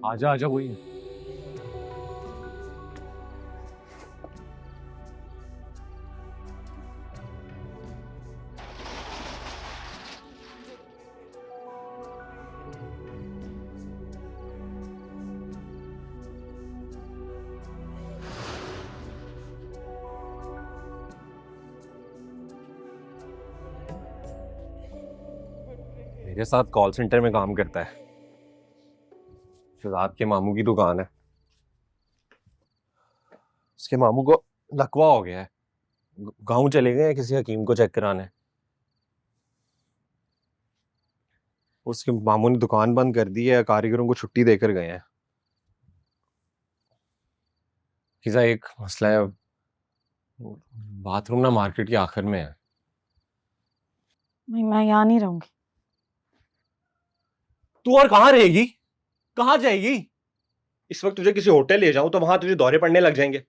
आजा आजा, वही है। मेरे साथ कॉल सेंटर में काम करता है। शहजाद के मामू की दुकान है। उसके मामू को लकवा हो गया है। गांव चले गए हैं किसी हकीम को चेक कराने। उसके मामू ने दुकान बंद कर दी है, कारीगरों को छुट्टी देकर गए हैं। किसा एक मसला है, बाथरूम ना मार्केट के आखिर में है। मैं यहाँ नहीं रहूंगी। तू और कहाँ रहेगी? कहाँ जाएगी? इस वक्त तुझे किसी होटल ले जाऊं तो वहां तुझे दौरे पड़ने लग जाएंगे।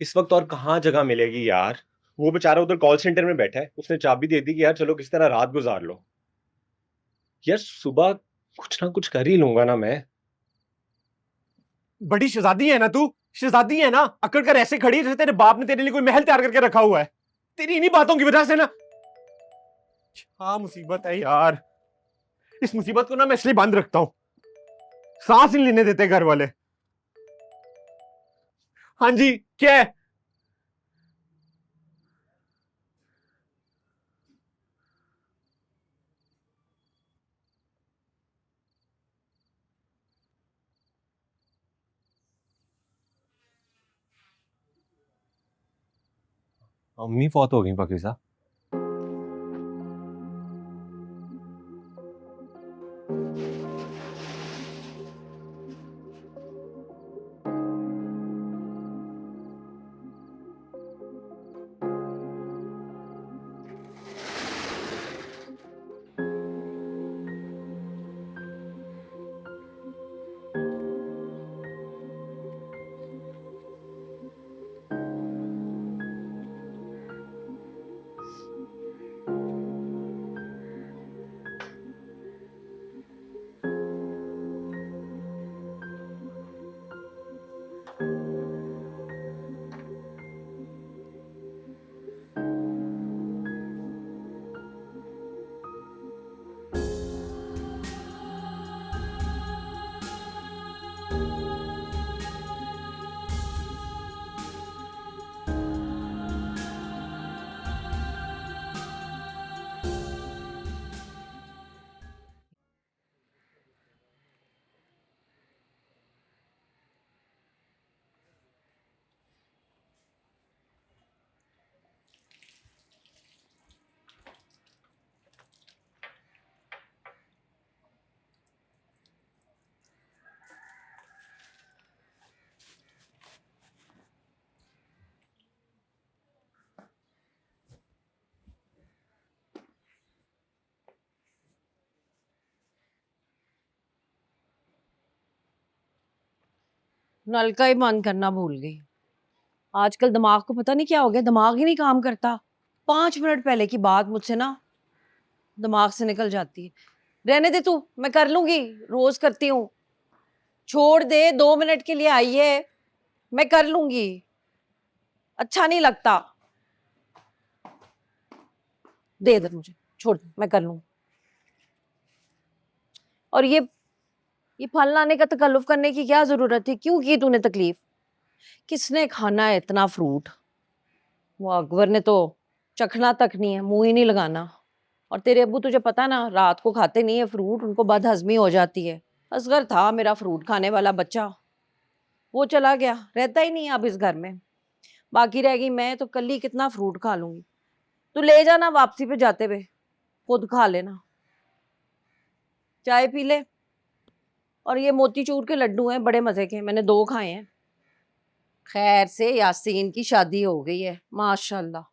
इस वक्त और कहाँ जगह मिलेगी यार? वो बेचारा उधर कॉल सेंटर में बैठा है, उसने चाबी दे दी कि यार चलो किसी तरह रात गुजार लो। यार सुबह कुछ ना कुछ कर ही लूंगा ना मैं। बड़ी शहजादी है ना तू? शहजादी है ना? अकड़ कर ऐसे खड़ी है जैसे तेरे बाप ने तेरे लिए कोई महल तैयार करके रखा हुआ है। तेरी इन्हीं बातों की वजह से ना क्या मुसीबत है यार। इस मुसीबत को ना मैं इसलिए बंद रखता हूं, सांस नहीं लेने देते घर वाले। हाँ जी, क्या है? अम्मी फौत हो गई पाकिस्तान। नल का ही बंद करना भूल गई। आजकल दिमाग को पता नहीं क्या हो गया, दिमाग ही नहीं काम करता। 5 मिनट पहले की बात मुझसे ना दिमाग से निकल जाती है। रहने दे तू, मैं कर लूंगी, रोज करती हूँ। छोड़ दे, 2 मिनट के लिए आई है, मैं कर लूंगी। अच्छा नहीं लगता। दे दे मुझे, छोड़ दे, मैं कर लूंगी। और ये फल लाने का तकल्लुफ करने की क्या जरूरत थी? क्यों की तूने तकलीफ? किसने खाना है इतना फ्रूट? वो अकबर ने तो चखना तक नहीं है, मुंह ही नहीं लगाना। और तेरे अब्बू तुझे पता ना, रात को खाते नहीं है फ्रूट, उनको बदहजमी हो जाती है। असगर था मेरा फ्रूट खाने वाला बच्चा, वो चला गया, रहता ही नहीं अब इस घर में। बाकी रह गई मैं, तो कल ही कितना फ्रूट खा लूंगी। तू ले जाना, वापसी पे जाते हुए खुद खा लेना। चाय पी ले। और ये मोतीचूर के लड्डू हैं, बड़े मजे के, मैंने 2 खाए हैं। खैर से यासीन की शादी हो गई है माशाल्लाह।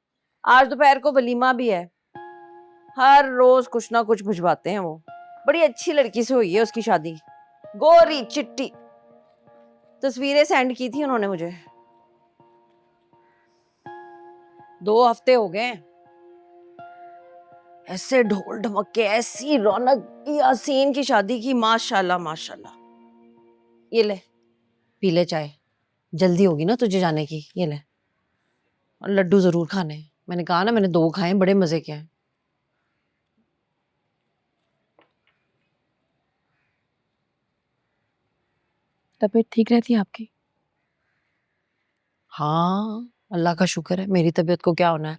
आज दोपहर को वलीमा भी है। हर रोज कुछ ना कुछ भिजवाते हैं वो। बड़ी अच्छी लड़की से हुई है उसकी शादी, गोरी चिट्टी। तस्वीरें सेंड की थी उन्होंने मुझे। 2 हफ्ते हो गए। ऐसे ढोल ढमक्के, ऐसी रौनक यासीन की शादी की, माशाल्लाह माशाल्लाह। ये ले, पी ले चाय, जल्दी होगी ना तुझे जाने की। ये ले, और लड्डू जरूर खाने हैं। मैंने कहा ना, मैंने 2 खाए, बड़े मजे के हैं। तबीयत ठीक रहती है आपकी? हाँ, अल्लाह का शुक्र है, मेरी तबीयत को क्या होना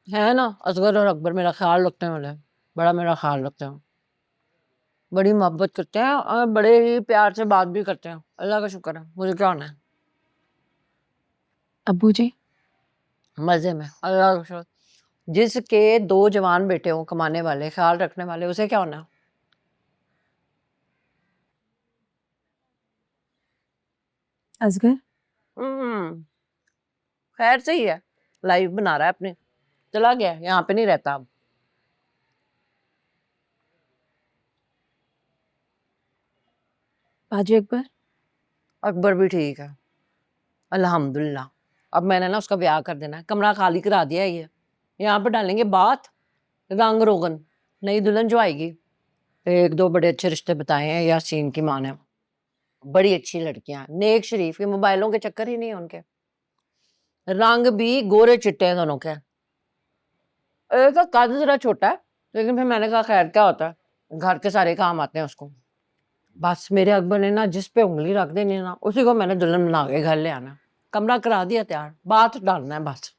है ना। असगर और अकबर मेरा ख्याल रखने वाले हैं, बड़ा मेरा ख्याल रखते हैं, बड़ी मोहब्बत करते हैं और बड़े ही प्यार से बात भी करते हैं। अल्लाह का शुक्र है, मुझे क्या होना है। अब्बू जी? मजे में, अल्लाह का शुक्र। जिसके 2 जवान बेटे हों, कमाने वाले, ख्याल रखने वाले, उसे क्या होना है। असगर? हम्म, खैर सही है, लाइफ बना रहा है अपने, चला गया, यहाँ पे नहीं रहता अब। बाजी अकबर? अकबर भी ठीक है, अल्हम्दुलिल्लाह। अब मैंने ना उसका ब्याह कर देना है, कमरा खाली करा दिया है। ये यहाँ पे डालेंगे बात, रंग रोगन, नई दुल्हन जो आएगी। 1-2 बड़े अच्छे रिश्ते बताए हैं यासीन की माँ ने, बड़ी अच्छी लड़कियां, नेक शरीफ के, मोबाइलों के चक्कर ही नहीं है उनके, रंग भी गोरे चिट्टे हैं दोनों के। एक का कद जरा छोटा है, लेकिन फिर मैंने कहा खैर क्या होता है, घर के सारे काम आते हैं उसको। बस मेरे अकबर ने ना जिस पे उंगली रख देनी है ना, उसी को मैंने दुल्हन बना के घर ले आना। कमरा करा दिया तैयार, बात डालना है बस।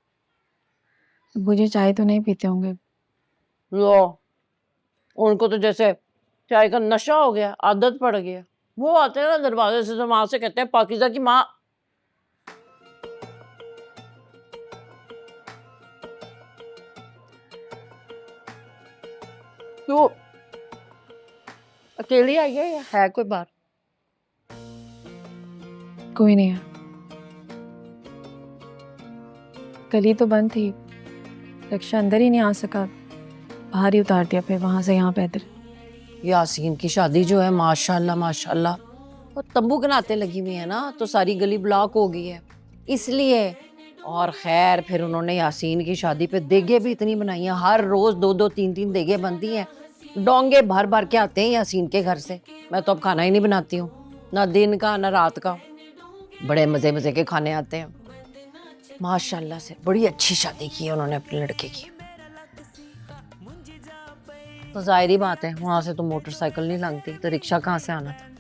अब्बू जी चाय तो नहीं पीते होंगे? लो, उनको तो जैसे चाय का नशा हो गया, आदत पड़ गई। वो आते हैं ना दरवाजे से, तो माँ से कहते हैं पाकिज़ा की माँ। क्यों अकेली आई है या है कोई बात? कोई नहीं है। गली तो बंद थी, रक्षा अंदर ही नहीं आ सका, बाहर ही उतार दिया, फिर वहां से यहाँ पैदल। यासीन की शादी जो है माशाल्लाह माशाल्लाह, वो तंबू बनाते लगी हुई है ना, तो सारी गली ब्लॉक हो गई है इसलिए। और खैर फिर उन्होंने यासीन की शादी पे देगे भी इतनी बनाई हैं, हर रोज 2-2 3-3 देगे बनती हैं, डोंगे भर भर के आते हैं यासीन के घर से। मैं तो अब खाना ही नहीं बनाती हूँ, ना दिन का ना रात का, बड़े मजे मजे के खाने आते हैं माशाल्लाह से। बड़ी अच्छी शादी की है उन्होंने अपने लड़के की। तो जाहिर ही बात है, वहां से तो मोटरसाइकिल नहीं लगती, तो रिक्शा कहाँ से आना था।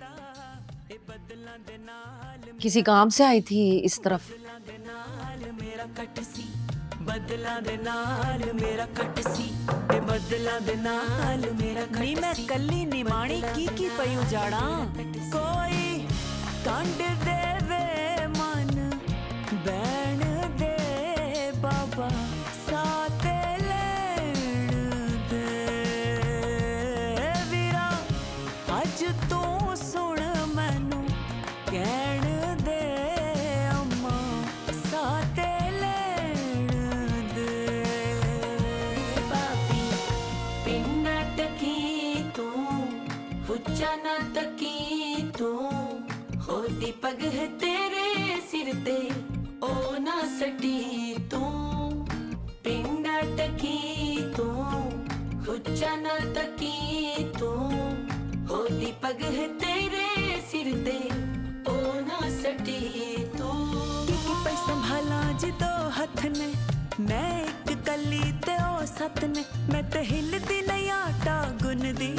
किसी काम से आई थी इस तरफ। बदला दे नाल मेरा कट सी ते बदला दे नाल मेरा कट सी। मैं कल्ली निमाणी की पई उजाड़ा, कोई कंड दे वे मन बैण दे बाबा साते लैण दे वीरा। अज तू सुन मैनू कहण दे अम्मा साते ना तकी तू होती पग है तेरे सिर ते ओ ना सटी तू पिंडा टकी तू हुच्चा ना तकी तू होती पग है तेरे सिर ते ओ ना सटी तू की पे संभाला जिदो हथ ने मैं एक कली ते ओ सत ने। मैं ते हिलदी नहीं आटा गुनदी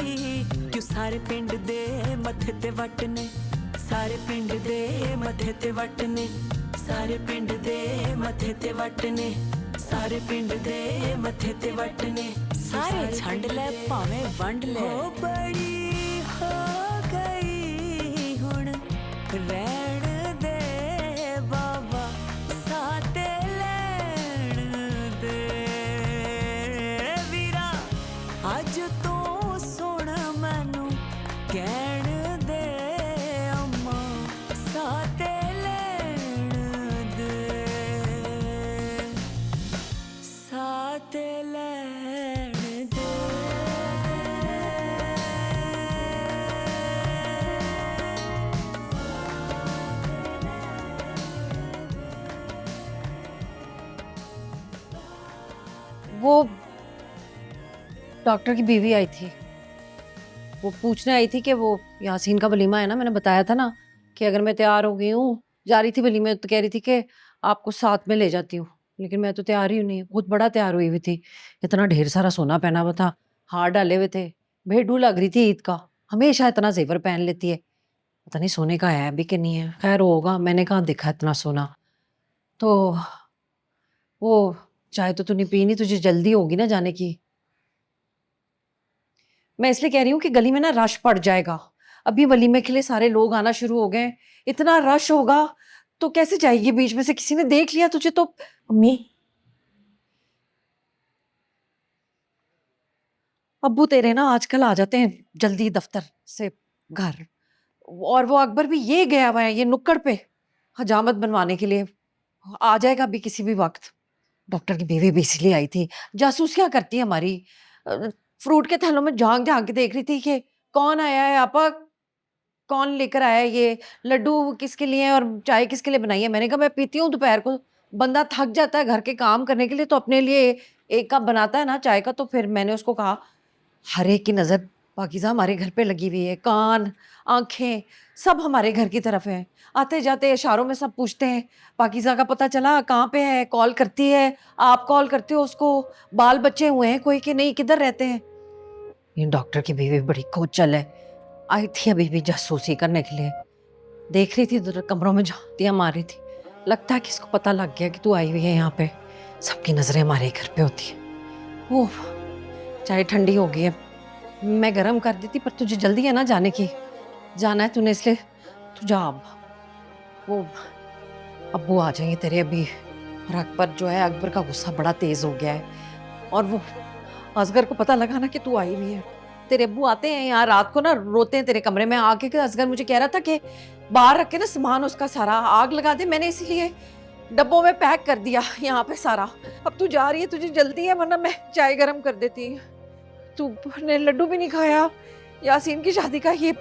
क्यों सारे पिंड दे मथे ते वट ने, सारे पिंड दे मथे ते वट ने, सारे पिंड दे मथे ते वट ने, सारे पिंड दे मथे ते वट ने। सारे छंड ले भावे वंड ले, हो बड़ी हो गई हुण रैण दे बाबा साते लैण दे वीरा। अज तू सुन मैनू कहण दे अम्मा साते लैण दे साते लैण दे। वो डॉक्टर की बीवी आई थी, वो पूछने आई थी कि वो यासीन का वलीमा है ना, मैंने बताया था ना कि अगर मैं तैयार हो गई हूँ, जा रही थी वलीमे, तो कह रही थी कि आपको साथ में ले जाती हूँ, लेकिन मैं तो तैयार ही नहीं, बहुत बड़ा तैयार हुई हुई थी, इतना ढेर सारा सोना पहना हुआ था, हार डाले हुए थे, भेड़ू लग रही थी ईद का, हमेशा इतना जेवर पहन लेती है, पता नहीं सोने का है भी कि नहीं है, खैर होगा, मैंने कहाँ देखा इतना सोना। तो वो चाय तो तूने पी नहीं, तुझे जल्दी होगी ना जाने की। मैं इसलिए कह रही हूँ कि गली में ना रश पड़ जाएगा, अभी वलीमे के लिए सारे लोग आना शुरू हो गए, इतना रश होगा तो कैसे जाएगी, बीच में से किसी ने देख लिया तुझे तो। मम्मी, अब्बू तेरे ना आजकल आ जाते हैं जल्दी दफ्तर से घर, और वो अकबर भी ये गया हुआ है ये नुक्कड़ पे हजामत बनवाने के लिए, आ जाएगा अभी किसी भी वक्त। डॉक्टर की बीवी भी इसलिए आई थी, जासूसियां करती है हमारी, फ्रूट के थैलों में झांक झांक के देख रही थी कि कौन आया है आपा, कौन लेकर आया है ये लड्डू, किसके लिए है और चाय किसके लिए बनाई है। मैंने कहा मैं पीती हूँ दोपहर को, बंदा थक जाता है घर के काम करने के लिए तो अपने लिए एक कप बनाता है ना चाय का। तो फिर मैंने उसको कहा हर एक की नज़र पाकिज़ा हमारे घर पे लगी हुई है, कान आंखें सब हमारे घर की तरफ है, आते जाते इशारों में सब पूछते हैं पाकिज़ा का पता चला कहाँ पे है, कॉल करती है, आप कॉल करते हो उसको, बाल बच्चे हुए हैं कोई कि नहीं, किधर रहते हैं। ये डॉक्टर की बीवी बड़ी खोचल है, आई थी अभी भी जासूसी करने के लिए, देख रही थी उधर कमरों में झांकियां मार रही थी, लगता है कि इसको पता लग गया कि तू आई हुई है यहाँ पे, सबकी नजरें हमारे घर पे होती है। ओह चाय ठंडी हो गई है, मैं गरम कर देती, पर तुझे जल्दी है ना जाने की, जाना है तूने इसलिए तू जा अब। वो अब्बू आ जाएंगे तेरे अभी, और अकबर जो है, अकबर का गुस्सा बड़ा तेज हो गया है, और वो असगर को पता लगा ना कि तू आई हुई है, तेरे अब्बू आते हैं यहाँ रात को ना, रोते हैं तेरे कमरे में आके कि असगर मुझे कह रहा था कि बाहर रख के ना सामान उसका सारा आग लगा दे, मैंने इसीलिए डब्बों में पैक कर दिया यहाँ पे सारा। अब तू जा रही है, तुझे जल्दी है, वरना मैं चाय गरम कर देती। तू ने लड्डू भी नहीं खाया यासीन की शादी का, ये